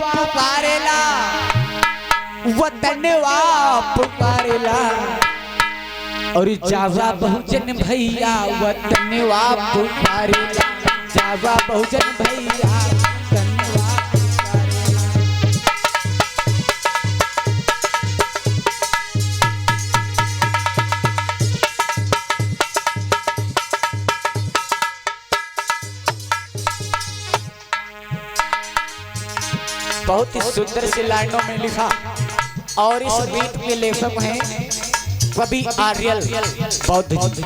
पुकारेला, वतनवा पुकारेला। और जावा बहुजन भैया वतनवा पुकारेला, जावा बहुजन भैया वतनवा पुकारेला। बहुत ही सुंदर सी लाइनों में लिखा। और इस गीत के लेखक हैं कवि आर्यल बौद्ध जी,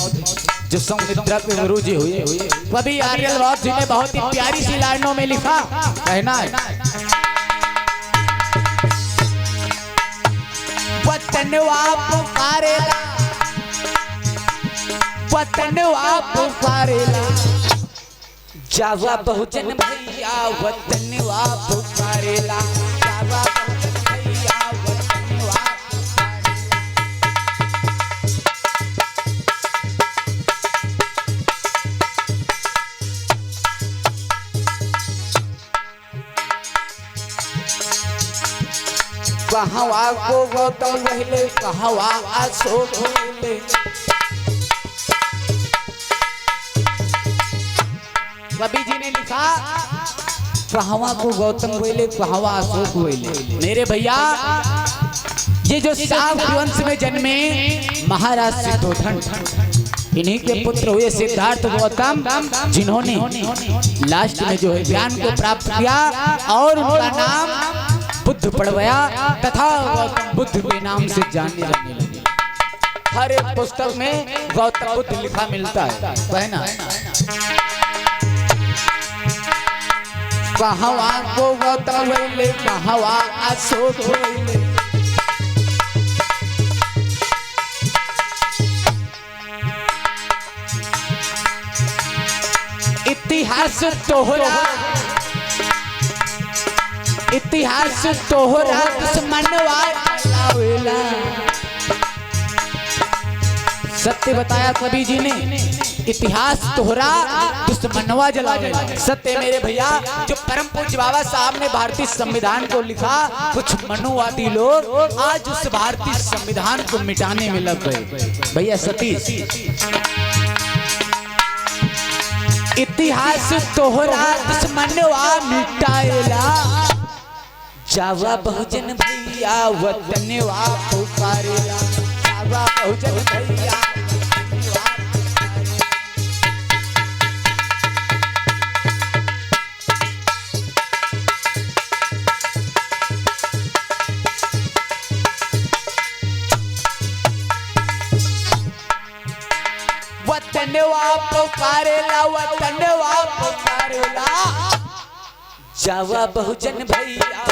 जो संविद्रा के गुरु जी हुए। कवि आर्यल बौद्ध जी ने बहुत ही प्यारी सी लाइनों में लिखा, कहना है वतनवा पुकारेला, वतनवा पुकारेला। जावा बहुजन भैया वतनवा पुकारेला, जावा बहुजन भैया वतनवा पुकारेला। कहवा को गौतम पहले, कहवा अशोक पहले। कवि जी ने लिखा कहवा को गौतम बोले, कहवा अशोक बोले। मेरे भैया ये जो शाक्य वंश में जन्मे महाराज सिद्धोधन, इन्हीं के पुत्र हुए सिद्धार्थ गौतम, जिन्होंने लास्ट में जो है ज्ञान को प्राप्त किया और उनका नाम बुद्ध पड़वाया तथा गौतम बुद्ध के नाम से जाने जाने लगे। हर एक पुस्तक में गौतम बुद्ध लिखा मिलता है, कहना कहवा को गौतम बोले, कहवा अशोक बोले। इतिहास तोहरा, इतिहास तोहरा दुश्मनवा चलावेला। सत्य बताया कवि जी ने, इतिहास तोहरा दुश्मनवा जलावेला। सत्य मेरे भैया जो परम पूज्य बाबा साहब ने भारतीय संविधान को लिखा, कुछ मनुवादी लोग आज उस भारतीय संविधान को मिटाने में लग गए। भैया सतीश, इतिहास तोहरा दुश्मनवा मिटाएला, जावा बहुजन भैया वतनवा पुकारेला, जावा बहुजन भैया वतनवा पुकारेला, वतनवा पुकारेला। जावा बहुजन भैया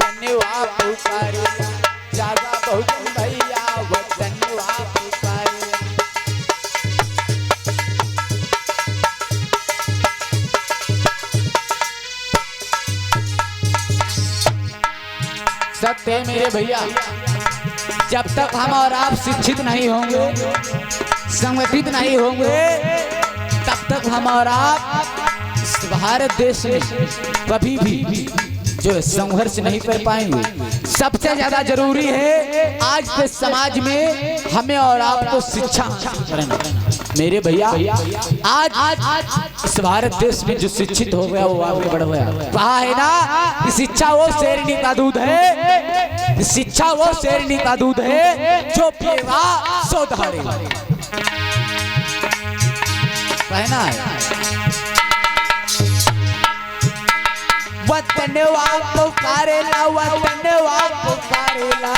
वतनवा पुकारेला, जावा बहुजन भैया वतनवा पुकारेला। सत्य मेरे भैया, जब तक हम और आप शिक्षित नहीं होंगे, संगठित नहीं होंगे, तब तक हम और आप भारत देश में कभी भी जो संघर्ष नहीं कर पाएंगे। सबसे ज्यादा जरूरी है आज के समाज में हमें और आपको शिक्षा करना। मेरे भैया आज इस भारत देश में जो शिक्षित हो गया वो आगे बढ़ गया। कहा है ना कि शिक्षा वो शेरनी का दूध है, शिक्षा वो शेरनी का दूध है जो पिएगा सो दहाड़ेगा। कहना है वतनवा पुकारेला, वतनवा पुकारेला,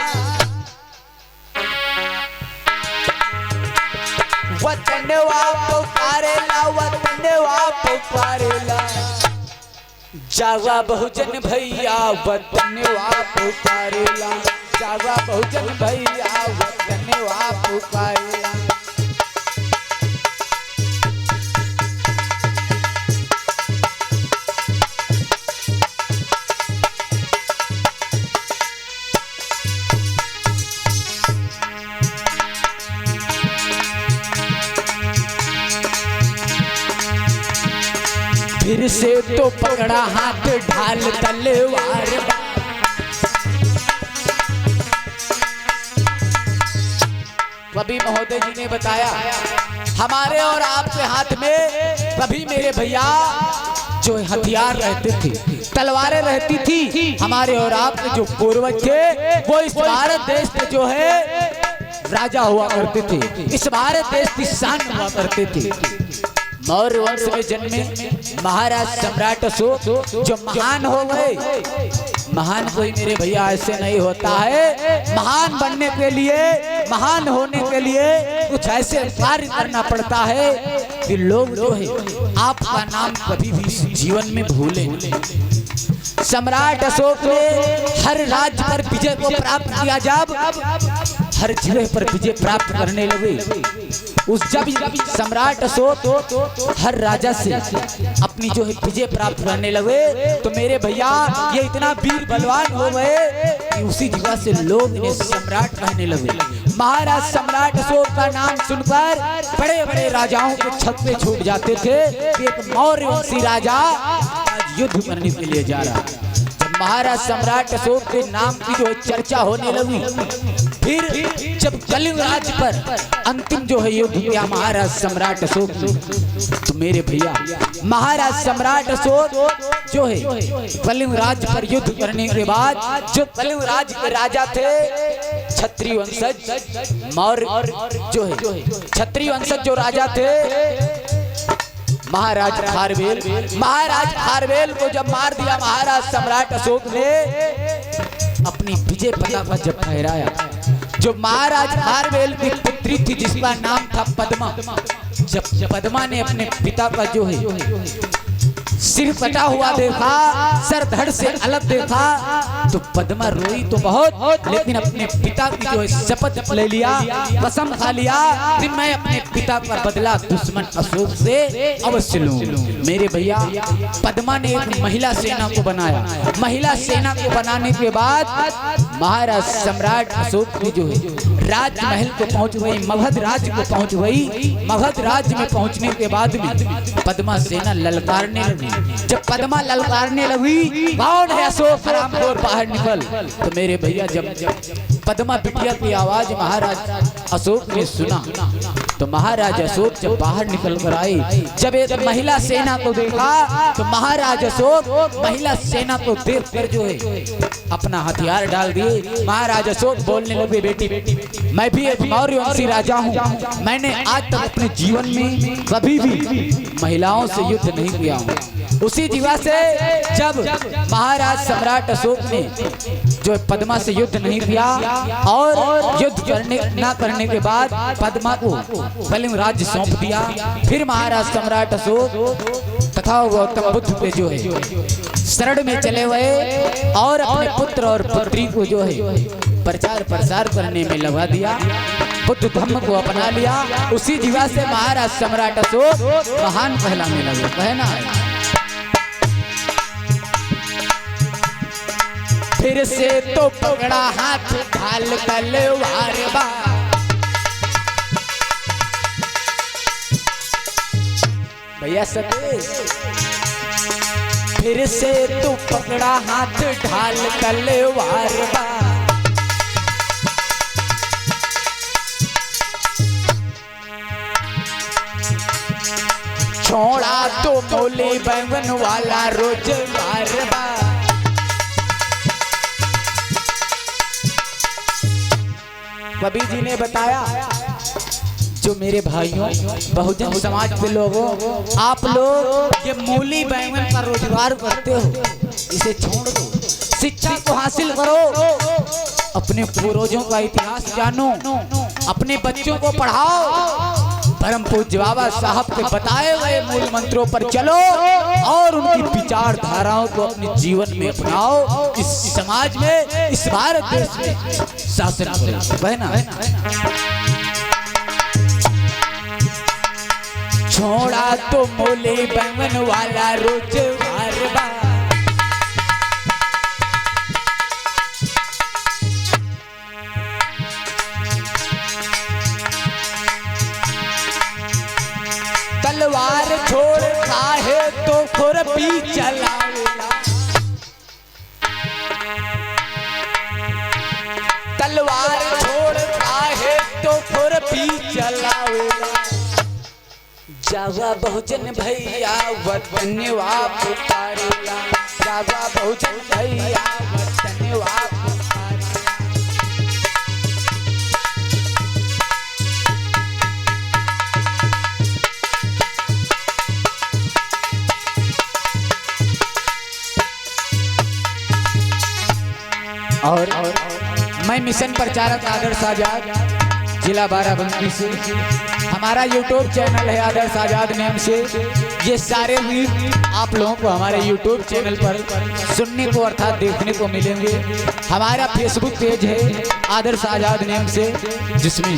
वतनवा पुकारेला, वतनवा पुकारेला। जावा बहुजन भैया वतनवा पुकारेला, जावा बहुजन भैया वतनवा पुकारेला। फिर से तो पकड़ा हाथ ढाल तलवार। महोदय जी ने बताया, हमारे और आपके हाथ में कभी मेरे भैया जो हथियार रहते थे, तलवारें रहती थी। हमारे और आपके जो पूर्वज थे वो इस भारत देश के जो है राजा हुआ करते थे, इस भारत देश की शान हुआ करते थे। मौर्य वंश में जन्मे महाराज सम्राट अशोक जो महान हो गए। महान कोई मेरे भैया ऐसे नहीं होता है, महान बनने के लिए, महान होने के लिए कुछ ऐसे कार्य करना पड़ता है कि लोग जो है आपका नाम कभी भी जीवन में भूले नहीं। सम्राट अशोक ने हर राज्य पर विजय को प्राप्त किया। जब हर जगह पर विजय प्राप्त करने लगे, उस जब सम्राट अशोक हर राजा से अपनी जो है विजय प्राप्त करने लगे, तो मेरे भैया ये इतना वीर बलवान हो गए कि उसी जगह से लोग इन्हें सम्राट कहने लगे। महाराज सम्राट अशोक का नाम सुनकर बड़े बड़े राजाओं के छत पे छूट जाते थे कि एक मौर्य वंशी राजा युद्ध करने के लिए जा रहा। जब महाराज सम्राट अशोक के नाम की जो चर्चा होने लगी, फिर जब कलिंग राज्य पर अंतिम जो है युद्ध किया महाराज सम्राट अशोक ने, तो मेरे भैया महाराज सम्राट अशोक जो है कलिंग राज्य पर युद्ध करने के बाद जो कलिंग राज्य के राजा थे क्षत्रिय वंशज मौर्य जो है क्षत्रिय वंशज जो राजा थे महाराज खारवेल को जब मार दिया महाराज सम्राट अशोक ने, अपनी विजय पताका जब फहराया, जो महाराज खारवेल की पुत्री थी जिसका नाम था पद्मा, जब पद्मा ने अपने पिता का जो है सिर कटा हुआ देखा, सर धड़ से अलग देखा, तो पद्मा रोई तो बहुत, लेकिन अपने पिता की जो है शपथ ले लिया, कसम खा लिया कि मैं अपने पिता का बदला दुश्मन अशोक से अवश्य लूं। मेरे भैया पद्मा ने एक महिला सेना को बनाया। महिला सेना को बनाने के बाद महाराज सम्राट अशोक की जो है राजमहल को पहुंच गई, मगध राज्य को पहुंच गई। मगध राज्य में पहुंचने के बाद में पद्मा सेना ललकारने लगी। जब पद्मा ललकारने लगी, कौन है अशोक हरामखोर बाहर निकल, तो मेरे भैया जब पद्मा बिटिया की आवाज महाराज अशोक ने सुना, तो महाराज अशोक जब बाहर निकल कर आए, जब एक महिला सेना को देखा, तो महाराज अशोक महिला सेना को देख कर जो है अपना हथियार डाल दिए। महाराज अशोक बोलने लगे, बेटी मैं भी एक मौर्य वंशी राजा हूँ, मैंने आज तक अपने जीवन में कभी भी महिलाओं से युद्ध नहीं किया हूँ। उसी जगह से जब महाराज सम्राट अशोक ने जो पद्मा से युद्ध नहीं किया और युद्ध करने के बाद पद्मा को कलिंग राज्य सौंप दिया, फिर महाराज सम्राट अशोक तथा गौतम बुद्ध पे जो है शरण में चले गए और अपने पुत्र और पुत्री को जो है प्रचार प्रसार करने में लगा दिया, बुद्ध धर्म को अपना लिया। उसी जगह से महाराज सम्राट अशोक महान कहलाने लगे। कहना है फिर से तो पकड़ा हाथ ढाल तलवार बा, भैया सतेज फिर से तो पकड़ा हाथ ढाल तलवार बा, छोड़ा तो मोले बैंगन वाला रोजगार बा, कबीर जी ने बताया जो मेरे भाइयों बहुजन समाज के लोगों, आप लोग ये मूली बैंगन का रोजगार करते हो, इसे छोड़ दो, शिक्षा को हासिल करो, अपने पूर्वजों का इतिहास जानो, अपने बच्चों को पढ़ाओ, परम पूज्य बाबा साहब के बताए गए मूल मंत्रों पर चलो और उनकी विचारधाराओं को अपने जीवन में अपनाओ। इस समाज में, इस भारत देश में शासन करो। बहना छोड़ा तो मोले बैंगन वाला रोजगार बा, तलवार छोड़ खाए तो खुरपी चलावेला, तलवार छोड़ खाए तो खुरपी चला जावा बहुजन भैया वतन वाप पुकारेला, जावा बहुजन भैया वतन वाप पुकारेला। और मैं मिशन प्रचारक आदर्श आजाद, जिला बाराबंकी से। हमारा यूट्यूब चैनल है आदर्श आजाद नेम से। ये सारे वीर आप लोगों को हमारे यूट्यूब चैनल पर सुनने को अर्थात देखने को मिलेंगे। हमारा फेसबुक पेज है आदर्श आजाद नेम से, जिसमें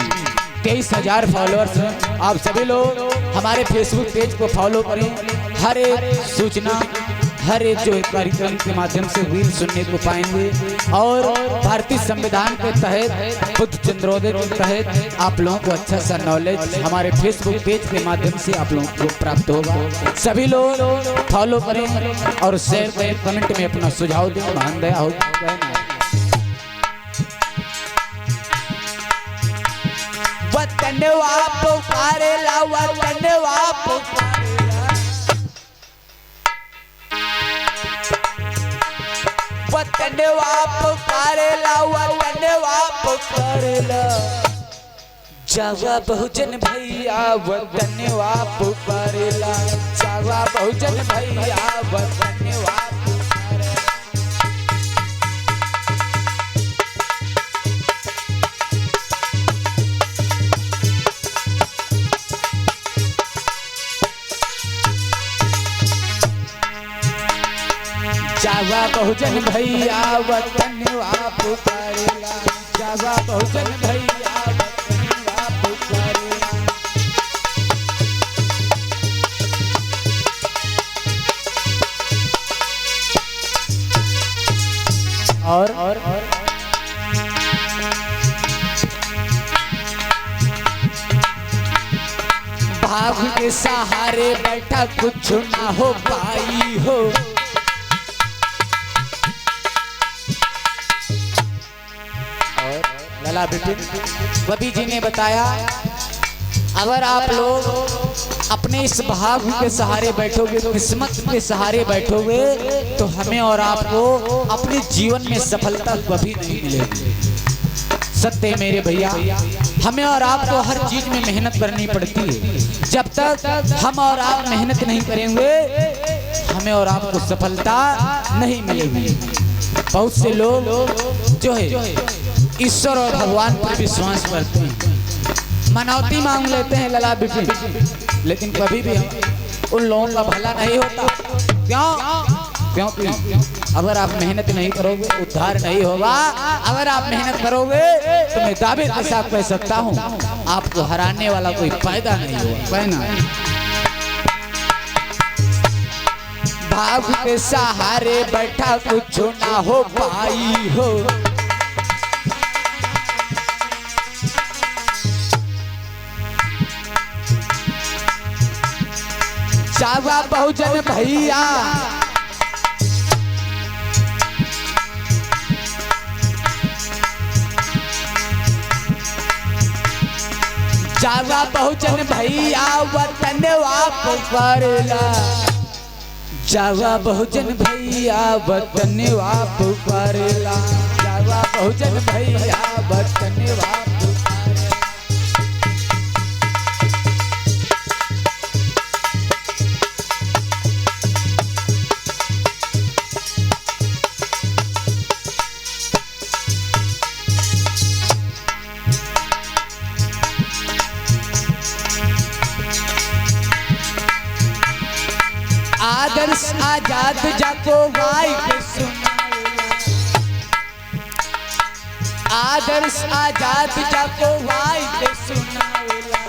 23,000 फॉलोअर्स हैं। आप सभी लोग हमारे फेसबुक पेज को फॉलो करें। हर एक सूचना, हर एक जो कार्यक्रम के माध्यम से वीर सुनने को पाएंगे। और भारतीय संविधान के तहत, बुद्ध चंद्रोदय के तहत आप लोगों को अच्छा सा नॉलेज हमारे फेसबुक पेज के माध्यम से आप लोगों को प्राप्त होगा। सभी लोग फॉलो करें और शेयर करें, कमेंट में अपना सुझाव दें। महान दया हो। वतन वाप पुकारेला, वतन वाप पुकारेला, वतन वाप पुकारेला, वतन वाप पुकारेला। जावा बहुजन भैया वतन वाप पुकारेला, जावा बहुजन भैया वतन वाप पुकारेला। जावा बहुजन भैया वतन वाप पुकारेला, जावा बहुजन भैया वतन वाप पुकारेला। और भाग के सहारे बैठा कुछ ना हो पाई हो। लला बिपिन कवि जी ने बताया, अगर आप लोग अपने इस भाग्य के सहारे बैठोगे, किस्मत के सहारे बैठोगे, तो हमें और आपको अपने जीवन में सफलता कभी नहीं मिलेगी। सत्य मेरे भैया, हमें और आपको हर चीज में मेहनत करनी पड़ती है। जब तक हम और आप मेहनत नहीं करेंगे, हमें और आपको सफलता नहीं मिलेगी। बहुत से लोग जो है ईश्वर और भगवान पर विश्वास करते हैं, मनौती मांग लेते हैं लला बिपिन, लेकिन कभी भी उन लोगों का भला नहीं होता। क्यों? क्योंकि अगर आप मेहनत नहीं kरोगे, उद्धार नहीं होगा। अगर आप मेहनत करोगे तो मैं दावे के साथ कह सकता हूँ, आपको हराने वाला कोई फायदा नहीं होगा। कहना भाग के सहारे बैठा कुछ ना हो पाई हो। जावा बहुजन भैया, जावा बहुजन भैया वतन वाप पुकारेला, जावा बहुजन भैया वतन वाप पुकारेला, जावा बहुजन भैया वतन वाप पुकारेला। आदर्श आजाद जाको गाय के सुनावेला, आदर्श आजाद जाको गाय के सुनावेला।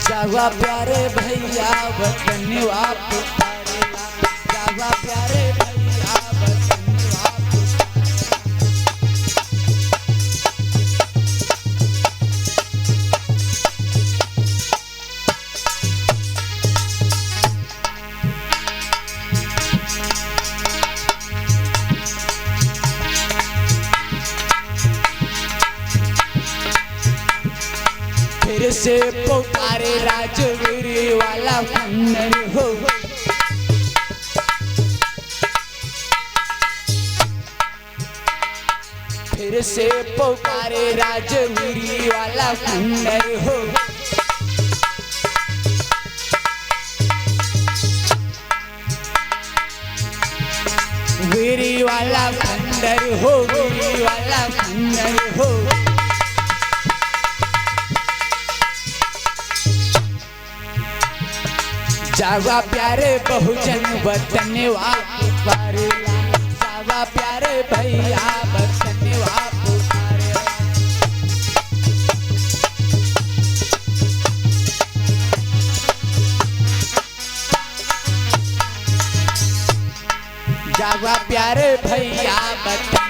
जावा प्यारे भैया वतन वाप पुकारेला, जावा प्यारे भैया वतन वाप फिर से पुकारे राजवीर वाला खंडर हो। फिर से पुकारे राजवीर वाला खंडर हो। वीरी वाला खंडर हो, वीरी वाला खंडर हो। जावा प्यारे बहुजन वतन पुकारे, जावा प्यारे भैया वतन पुकारे। जावा प्यारे भैया वतन